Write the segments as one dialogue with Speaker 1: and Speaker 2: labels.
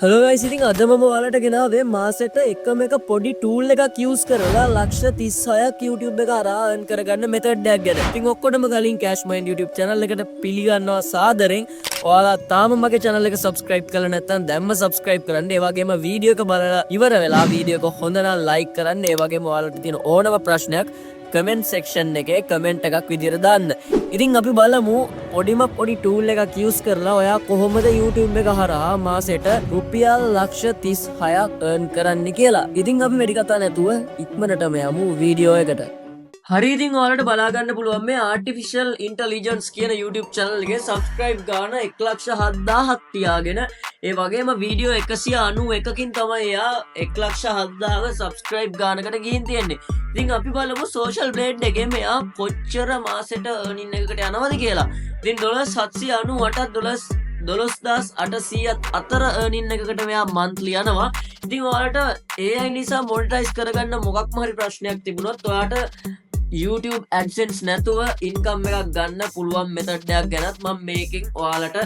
Speaker 1: Hello guys, ඉතින් අද මම ඔයාලට ගෙනාවේ මාසෙට එකම එක පොඩි ටූල් එකක් යූස් කරලා ලක්ෂ 36ක් YouTube එක හරහා earn කරගන්න මෙතඩ් එකක් ගැන. ඉතින් ඔක්කොටම කලින් Cash Mind YouTube channel එකට පිළිගන්නවා සාදරෙන්. ඔයාලා තාම මගේ channel එක subscribe කරලා නැත්නම් දැම්ම subscribe කරන්න. ඒ වගේම වීඩියෝ එක බලලා ඉවර වෙලා වීඩියෝ එක හොඳ නම් like කරන්න. ඒ වගේම ඔයාලට තියෙන ඕනම ප්‍රශ්නයක් කමෙන්ට් සෙක්ෂන් එකේ කමෙන්ට් එකක් විදිහට දාන්න. ඉතින් අපි බලමු පොඩි ටූල් එකක් යූස් කරලා ඔයා කොහොමද YouTube එක හරහා මාසෙට රුපියල් ලක්ෂ 36ක් earn කරන්න කියලා. ඉතින් අපි වැඩි කතා නැතුව ඉක්මනටම යමු වීඩියෝ එකට. හරි, ඉතින් ඔයාලට බලා ගන්න පුළුවන් මේ Artificial Intelligence කියන YouTube channel එකේ subscribe ගාන 1,07,000ක් තියාගෙන ඒ වගේම වීඩියෝ 191කින් තමයි එයා 1,07,000ක subscribe ගානකට ගිහින් තියෙන්නේ. ඉතින් අපි බලමු social blade එකේ මෙයා කොච්චර මාසෙට earning එකකට යනවද කියලා. ඉතින් $798ක් 12,800ත් අතර earning එකකට මෙයා monthly යනවා. ඉතින් ඔයාලට AI නිසා monetize කරගන්න මොකක්ම හරි ප්‍රශ්නයක් තිබුණොත් ඔයාලට YouTube AdSense නැතුව ඉන්කම් එකක් ගන්න පුළුවන් මෙතඩ් එකක් ගැනත් මම මේකෙන් ඔයාලට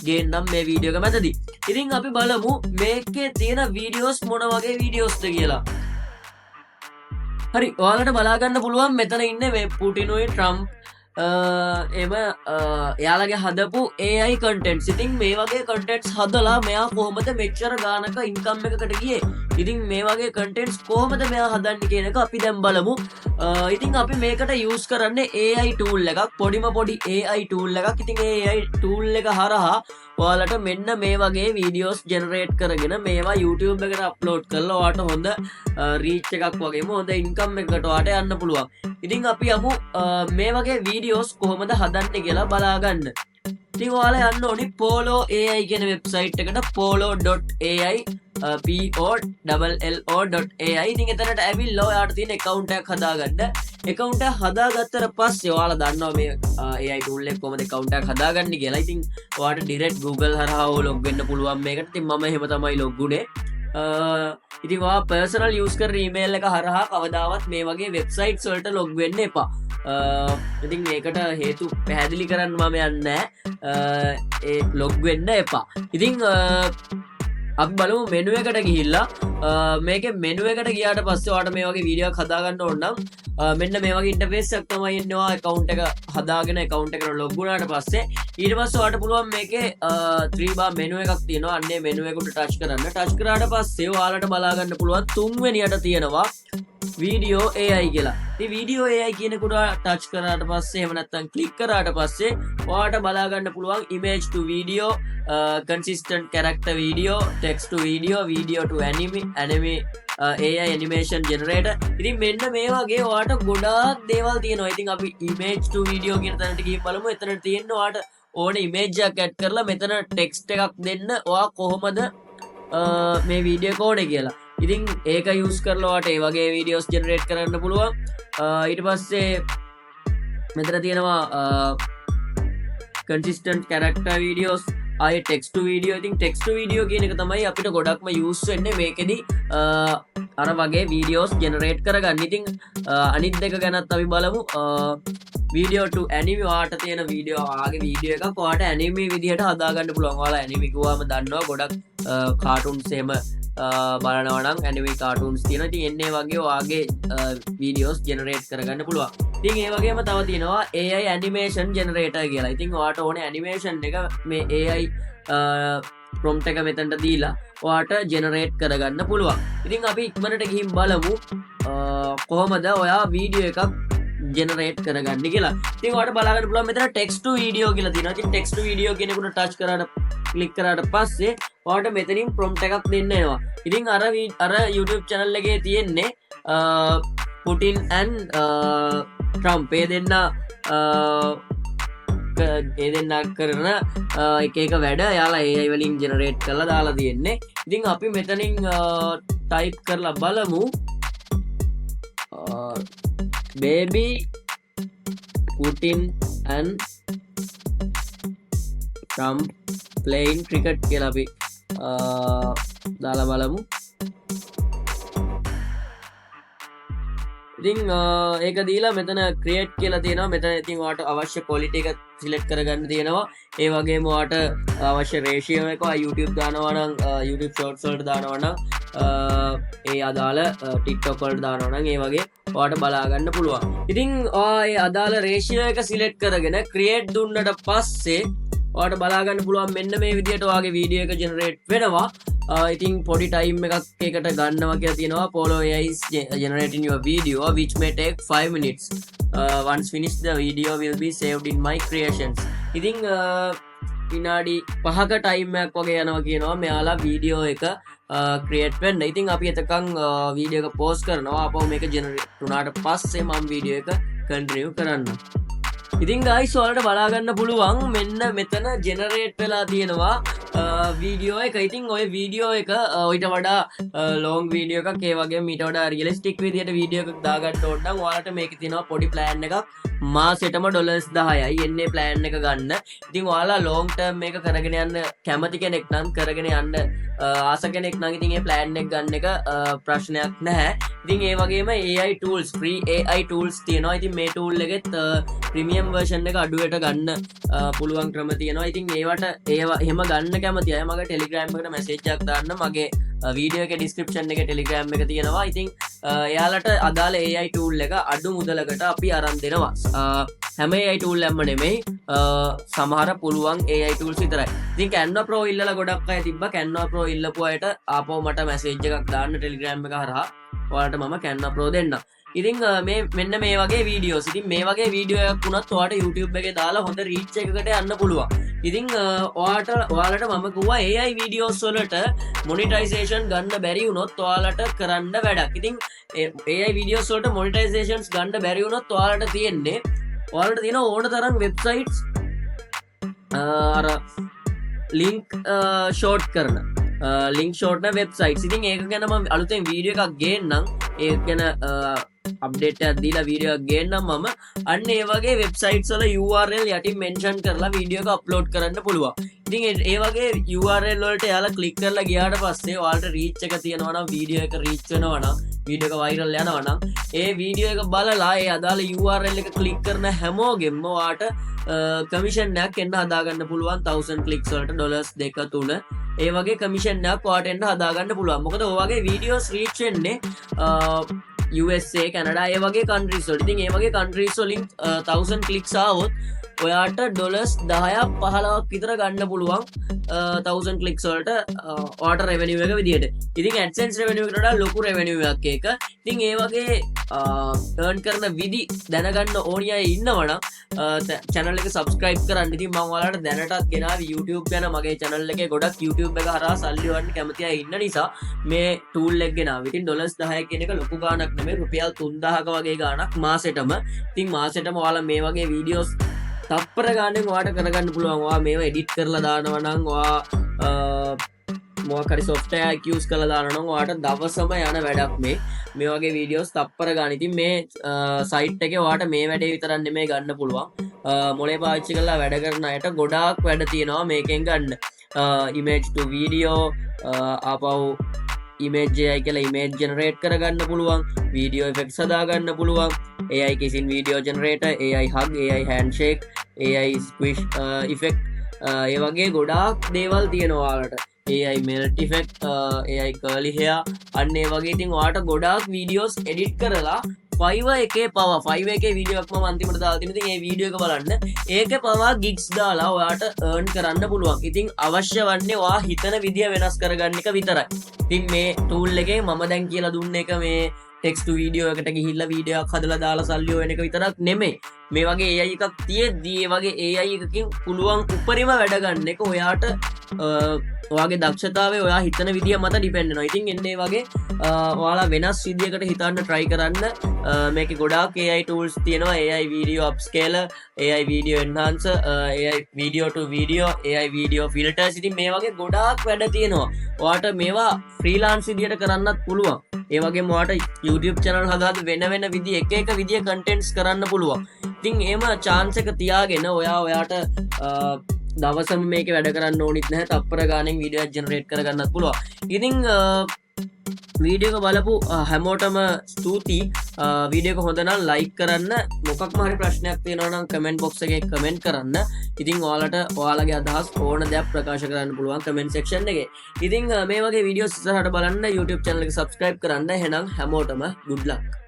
Speaker 1: ගේන්නම් මේ වීඩියෝ එක මැදදී. ඉතින් අපි බලමු මේකේ තියෙන වීඩියෝස් මොන වගේ වීඩියෝස්ද කියලා. හරි, ඔයාලට බලා ගන්න පුළුවන් මෙතන ඉන්නේ මේ පුටිනුයි ට්‍රම්ප් එම එයාලගේ හදපු AI contents. ඉතින් මේ වගේ contents හදලා මෙයා කොහොමද මෙච්චර ගානක ඉන්කම් එකකට ගියේ? ඉතින් මේ වගේ contents කොහොමද මෙයා හදන්නේ කියන එක අපි දැන් බලමු. ඉතින් අපි මේකට use කරන්නේ AI tool එකක්, පොඩි AI tool එකක්. ඉතින් AI tool එක හරහා ඔයාලට මෙන්න මේ වගේ videos generate කරගෙන මේවා YouTube එකට upload කරලා ඔයාලට හොඳ reach එකක් වගේම හොඳ income එකකට ඔයාලට යන්න පුළුවන්. ඉතින් අපි යමු මේ වගේ videos කොහොමද හදන්නේ කියලා බලා ගන්න. ඉතින් ඔයාලා යන්න ඕනි Polo AI කියන වෙබ්සයිට් එකට polo.ai POLLO.ai. ඉතින් එතනට ඇවිල්ලා ඔයාලට තියෙන account එකක් හදාගන්න. account එක හදාගත්තට පස්සේ ඔයාලා දන්නවා මේ AI tool එක කොහොමද account එකක් හදාගන්නේ කියලා. ඉතින් ඔයාලට direct Google හරහා log වෙන්න පුළුවන් මේකට. ඉතින් මම එහෙම තමයි log වුනේ. ඉතින් ඔයා personal use කරන email එක හරහා කවදාවත් මේ වගේ websites වලට log වෙන්න එපා. ඉතින් මේකට හේතු පැහැදිලි කරන්න මම යන්නේ ඒ log වෙන්න එපා. ඉතින් අපි බලමු මෙනු එකට ගිහිල්ලා මේකේ මෙනු එකට ගියාට පස්සේ ඔයාලට මේ වගේ වීඩියෝ එකක් හදාගන්න ඕන නම් මෙන්න මේ වගේ ඉන්ටර්ෆේස් එකක් තමයි එන්නේ. ඔයා account එක හදාගෙන account එකට log වුණාට පස්සේ ඊට පස්සේ ඔයාලට පුළුවන් මේකේ 3 bar menu එකක් තියෙනවා. අන්නේ menu එකට touch කරන්න. touch කරාට පස්සේ ඔයාලට බලා ගන්න පුළුවන් තුන්වෙනියට තියෙනවා video AI කියලා. ඉතින් video AI කියනකොට touch කරාට පස්සේ එහෙම නැත්නම් click කරාට පස්සේ ඔයාලට බලා ගන්න පුළුවන් image to video, consistent character video, text to video, video to anime AI animation generator. ඉතින් මෙන්න මේ වගේ ඔයාලට ගොඩාක් දේවල් තියෙනවා. ඉතින් අපි image to video කියන තැනට ගිහින් බලමු. එතන තියෙන ඔයාලට ඕනේ image එකක් add කරලා මෙතන text එකක් දෙන්න ඔයා කොහොමද මේ වීඩියෝ එක ඕනේ කියලා. ඉතින් ඒක use කරලා ඔයාලට ඒ වගේ videos generate කරන්න පුළුවන්. ඊට පස්සේ මෙතන තියෙනවා consistent character videos, ආයේ text to video. ඉතින් text to video කියන එක තමයි අපිට ගොඩක්ම use වෙන්නේ මේකෙදි අර වගේ videos generate කරගන්න. ඉතින් අනිත් දෙක ගැනත් අපි බලමු. video to anime ඔයාලට තියෙන වීඩියෝ ආගේ වීඩියෝ එකක් ඔයාලට anime විදිහට හදාගන්න පුළුවන්. ඔයාලා anime කිව්වම දන්නවා ගොඩක් cartoons එහෙම බලනවා නම් anime cartoons තියෙනවා. ඉතින් එන්නේ වගේ ඔයාගේ videos generate කරගන්න පුළුවන්. ඉතින් ඒ වගේම තව තියෙනවා AI animation generator කියලා. ඉතින් ඔයාලට ඕනේ animation එක මේ AI prompt එක මෙතනට දීලා ඔයාලට generate කරගන්න පුළුවන්. ඉතින් අපි ඉක්මනට ගිහින් බලමු කොහොමද ඔයා වීඩියෝ එකක් generate කරගන්නේ කියලා. ඉතින් ඔයාලට බලා ගන්න පුළුවන් මෙතන text to video කියලා තියෙනවා. ඉතින් text to video කියනකොට touch කරාට click කරාට පස්සේ ඔයාලට මෙතනින් prompt එකක් දෙන්න එනවා. ඉතින් අර YouTube channel එකේ තියෙන්නේ Putin and Trump ඒ දෙන්න කරන එක වැඩ යාලා AI වලින් generate කරලා දාලා තියෙන්නේ. ඉතින් අපි මෙතනින් type කරලා බලමු baby Putin and Trump playing cricket කියලා අපි දාලා බලමු. ඉතින් ඒක දීලා මෙතන ක්‍රියේට් කියලා තියෙනවා. මෙතන ඉතින් ඔයාලට අවශ්‍ය ක්වොලිටි එක සිලෙක්ට් කරගන්න තියෙනවා. ඒ වගේම ඔයාලට අවශ්‍ය රේෂියෝ එක YouTube දානවා නම් YouTube shorts වලට දානවා නම් ඒ අදාළ TikTok වලට දානවා නම් ඒ වගේ ඔයාලට බලා ගන්න පුළුවන්. ඉතින් ඒ අදාළ රේෂියෝ එක සිලෙක්ට් කරගෙන ක්‍රියේට් දුන්නට පස්සේ ඔයාලට බලා ගන්න පුළුවන් මෙන්න මේ විදිහට ඔයාගේ වීඩියෝ එක ජෙනරේට් වෙනවා. ඉතින් පොඩි ටයිම් එකක් එකට ගන්නවා කියලා තියෙනවා. Apollo AI is generating your video which may take 5 minutes. Once finished the video will be saved in my creations. ඉතින් විනාඩි 5ක ටයිම් එකක් වගේ යනවා කියනවා මෙයාලා වීඩියෝ එක ක්‍රියේට් වෙන්න. ඉතින් අපි එතකන් වීඩියෝ එක පෝස් කරනවා. අපව මේක ජෙනරේට් වුණාට පස්සේ මම වීඩියෝ එක කන්ටිනියු කරන්න. ඉතින් ගයිස් ඔයාලට බලා ගන්න පුළුවන් මෙන්න මෙතන ජෙනරේට් වෙලා තියෙනවා වීඩියෝ එක. ඉතින් ඔය වීඩියෝ එක ඔයිට වඩා ලොං වීඩියෝ එකක් ඒ වගේ මීට වඩා රියලිස්ටික් විදියට වීඩියෝ එකක් දාගන්න ඕන නම් ඔයාලට මේකේ තියෙනවා පොඩි ප්ලෑන් එකක් මාසෙටම $10යි එන්නේ ප්ලෑන් එක ගන්න. ඉතින් ඔයාලා ලොං ටර්ම් මේක කරගෙන යන්න කැමති කෙනෙක් නම් කරගෙන යන්න ආස කෙනෙක් නම් ඉතින් මේ ප්ලෑන් එක ගන්න එක ප්‍රශ්නයක් නැහැ. ඉතින් ඒ වගේම AI tools free AI tools තියෙනවා. ඉතින් මේ tool එකෙත් ප්‍රීමියම් version එක අඩුවට ගන්න පුළුවන් ක්‍රම තියෙනවා. ඉතින් ඒවට එහෙම ගන්න කැමති අය මගේ Telegram එකට message එකක් දාන්න. මගේ වීඩියෝ එකේ description එකේ Telegram එක තියෙනවා. ඉතින් එයාලට අදාළ AI tool එක අඩු මුදලකට අපි අරන් දෙනවා. හැම AI tool එකක්ම නෙමෙයි සමහර පුළුවන් AI tools විතරයි. ඉතින් Canva Pro ඉල්ලලා ගොඩක් අය තිබ්බා. Canva Pro ඉල්ලපු අයට ආපහු මට message එකක් දාන්න Telegram එක හරහා. ඔයාලට මම Canva Pro දෙන්නම්. ඉතින් මේ මෙන්න මේ වගේ වීඩියෝස්. ඉතින් මේ වගේ වීඩියෝ එකක් වුණත් ඔයාලට YouTube එකේ දාලා හොඳ රීච් එකකට යන්න පුළුවන්. ඉතින් ඔයාලට මම කිව්වා AI වීඩියෝස් වලට මොනිටයිසේෂන් ගන්න බැරි වුණොත් ඔයාලට කරන්න වැඩක්. ඉතින් AI වීඩියෝස් වලට මොනිටයිසේෂන්ස් ගන්න බැරි වුණොත් ඔයාලට තියෙන ඕන තරම් වෙබ්සයිට්ස් අර ලින්ක් ෂෝට් කරන ලින්ක් ෂෝට්න වෙබ්සයිට්ස්. ඉතින් ඒක ගැන මම අලුතෙන් වීඩියෝ එකක් ගේන්නම්. ඒක ගැන අප්ඩේට් එකක් දීලා වීඩියෝ එකක් ගේන්නම් මම. අන්න ඒ වගේ වෙබ්සයිට්ස් වල URL යටින් මෙන්ෂන් කරලා වීඩියෝ එක අප්ලෝඩ් කරන්න පුළුවන්. ඉතින් ඒ වගේ URL වලට එයාලා ක්ලික් කරලා ගියාට පස්සේ ඔයාලට රීච් එක තියෙනවා නම් වීඩියෝ එක රීච් වෙනවා නම් වීඩියෝ එක වයිරල් යනවා නම් ඒ වීඩියෝ එක බලලා ඒ අදාළ URL එක ක්ලික් කරන හැමෝගෙම ඔයාට කමිෂන් එකක් එන්න හදාගන්න පුළුවන්. 1000 ක්ලික්ස් වලට $2 3 ඒ වගේ කමිෂන් එකක් ඔයාට එන්න හදාගන්න පුළුවන්. මොකද ඔය වගේ වීඩියෝස් රීච් වෙන්නේ USA කැනඩා ඒ වගේ කන්ට්‍රීස් වලට. ඉතින් ඒ වගේ කන්ට්‍රීස් වලින් 1000 ක්ලික්ස් ආවොත් ඔයාට $10-15ක් විතර ගන්න පුළුවන් 1000 ක්ලික්ස් වලට ඔයාට රෙවෙනියු එක විදියට. ඉතින් AdSense රෙවෙනියු එකට වඩා ලොකු රෙවෙනියු එකක් ඒක. ඉතින් ඒ වගේ earn කරන විදි දැනගන්න ඕනි අය ඉන්නවනම් channel එක subscribe කරන්න. ඉතින් මම ඔයාලට දැනටත් ගෙනාවි YouTube ගැන මගේ channel එකේ ගොඩක් YouTube එක හරහා සල්ලි හොයන්න කැමති අය ඉන්න නිසා මේ tool එක ගෙනාවි. ඉතින් $10 කියන එක ලොකු ගාණක් නෙමෙයි. රුපියල් 3000ක වගේ ගාණක් මාසෙටම. ඉතින් මාසෙටම ඔයාලා මේ වගේ වීඩියෝස් තප්පර ගානෙන් ඔයාට කරගන්න පුළුවන්. ඔයා මේවා එඩිට් කරලා දානවා නම් ඔයා මොකක් හරි software එක use කරලා දානවා නම් ඔයාට දවසම යන වැඩක් මේ වගේ වීඩියෝස් තප්පර ගාන. ඉතින් මේ සයිට් එකේ ඔයාට මේ වැඩේ විතරක් නෙමෙයි ගන්න පුළුවන්. මොලේ පාවිච්චි කරලා වැඩ කරන අයට ගොඩාක් වැඩ තියෙනවා මේකෙන් ගන්න. image to video ආපහු image AI කියලා image generate කරගන්න පුළුවන්. video effects හදාගන්න පුළුවන්. AI kissing video generator, AI hug, AI handshake, AI squish effect ඒ වගේ ගොඩාක් දේවල් තියෙනවා ඔයාලට. AI melt effect, AI curly hair අන්න ඒ වගේ. ඉතින් ඔයාලට ගොඩාක් වීඩියෝස් එඩිට් කරලා Fiverr එකේ පවා Fiverr එකේ වීඩියෝ එකක් මම අන්තිමට දාලා තියෙනවා. ඉතින් ඒ වීඩියෝ එක බලන්න. ඒකේ පවා gigs දාලා ඔයාට earn කරන්න පුළුවන්. ඉතින් අවශ්‍ය වන්නේ ඔයා හිතන විදිය වෙනස් කරගන්න එක විතරයි. ඉතින් මේ tool එකේ මම දැන් කියලා දුන්න එක මේ text to video එකට ගිහිල්ලා වීඩියෝ එකක් හදලා දාලා සල්ලි හොයන එක විතරක් නෙමෙයි. මේ වගේ AI එකක් තියෙද්දී ඒ වගේ AI එකකින් පුළුවන් උපරිම වැඩ ගන්න එක ඔයාට ඔයාගේ දක්ෂතාවය ඔයා හිතන විදිය මත ඩිපෙන්ඩ් වෙනවා. ඉතින් එන්නේ වගේ ඔයාලා වෙනස් විදියකට හිතන්න try කරන්න. මේකේ ගොඩාක් AI tools තියෙනවා. AI video upscaler, AI video enhancer, AI video to video, AI video filters. ඉතින් මේ වගේ ගොඩාක් වැඩ තියෙනවා. ඔයාට මේවා freelance විදියට කරන්නත් පුළුවන්. ඒ වගේම ඔයාට YouTube channel හදාද්දි වෙන විදිය එක විදිය contents කරන්න පුළුවන්. ඉතින් එහෙම chance එක තියාගෙන ඔයාට දවසම මේක වැඩ කරන්න ඕනිත් නැහැ. තප්පර ගානෙන් වීඩියෝ එක ජෙනරේට් කරගන්නත් පුළුවන්. ඉතින් වීඩියෝ බලපු හැමෝටම ස්තුතියි වීඩියෝ හොඳ නම් ලයික් කරන්න මොකක් හරි ප්‍රශ්නයක් තියෙනවා නම් කමෙන්ට් බොක්ස් එකේ කමෙන්ට් කරන්න ඉතින් ඔයාලට ඔයාලගේ අදහස් ඕන දෙයක් ප්‍රකාශ කරන්න පුළුවන් කමෙන්ට් සෙක්ෂන් එකේ ඉතින් මේ වගේ වීඩියෝස් ඉස්සරහට බලන්න YouTube channel එක subscribe කරන්න එහෙනම් හැමෝටම good luck